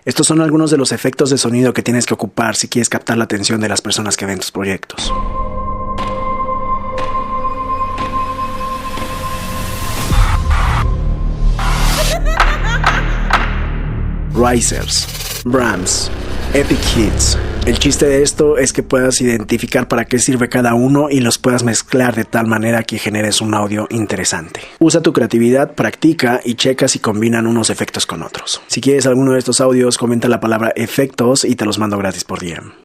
Estos son algunos de los efectos de sonido que tienes que ocupar si quieres captar la atención de las personas que ven tus proyectos. Risers, Brahms, Epic Hits. El chiste de esto es que puedas identificar para qué sirve cada uno y los puedas mezclar de tal manera que generes un audio interesante. Usa tu creatividad, practica y checa si combinan unos efectos con otros. Si quieres alguno de estos audios, comenta la palabra efectos y te los mando gratis por DM.